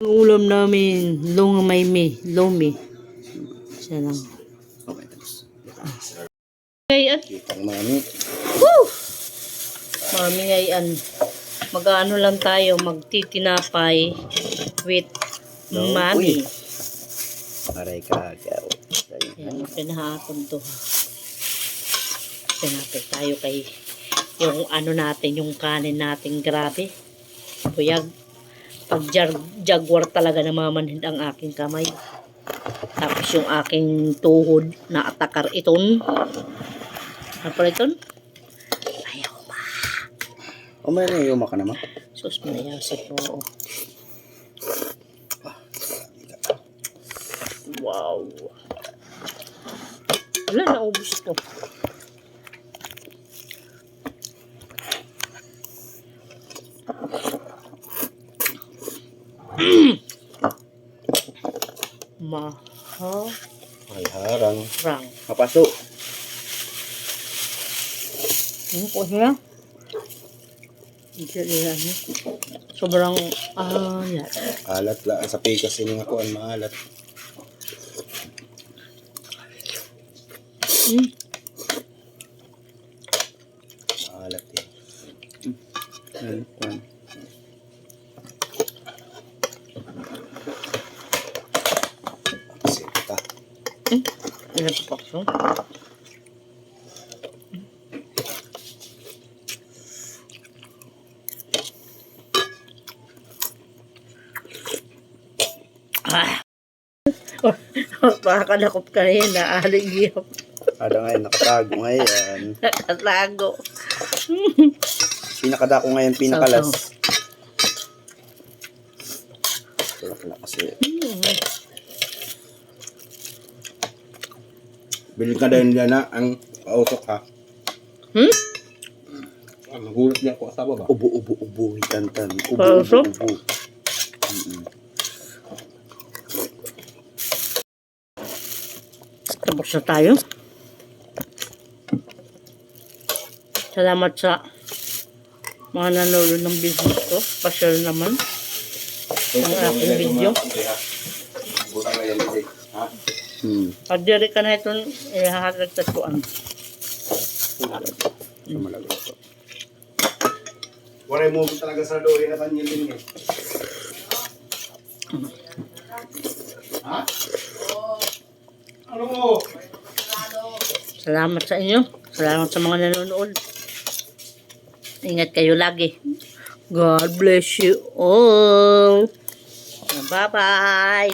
Ang ulam namin, lomi. Siya lang. Ngayon, Kitang mami. woo! Mami ngayon, mag-ano lang tayo, magtitinapay with mami. Aray kagaw. Yan, pinahapon to. Tinapay tayo kay yung ano natin, yung kanin natin, grabe. Buyag. Pag jaguar talaga namamanhid ang aking kamay. Tapos yung aking tuhod na atakar iton. Ano pala iton? Ayaw pa. O may nayuma ka naman. Sus, manayasip mo. Wow. Wala, naubos ko. Mahal. Ay harang. Rang. Mapaso. Ano po siya? Sobrang yan. Alat la. Sa pikas ini nga kuan maalat. Maalat eh. Kuan. Sita. Ilan pa pakso? Makakalakop ka rin, naaligiyap. Ada ngayon nakatago ngayon. Nakatago. Pinakadako ngayon pinakalas. Wala kasi. Bilhin ka din dyan na ang pausok ha. Nagulat niya ako asawa ba? Ubo. Hitantan. Pausok? Ubo. Tapos na tayo. Salamat sa mga nanonood ng business ko. Pasyal naman ang aking video. Butang na yan kasi. Ha? Pag diri ka na itong ihahatag sa tuan. Malagot to. Waray mo talaga sa doon na kanyilin eh. Ha? Ano mo? Salamat sa inyo. Salamat sa mga nanonood. Ingat kayo lagi. God bless you all. Bye-bye.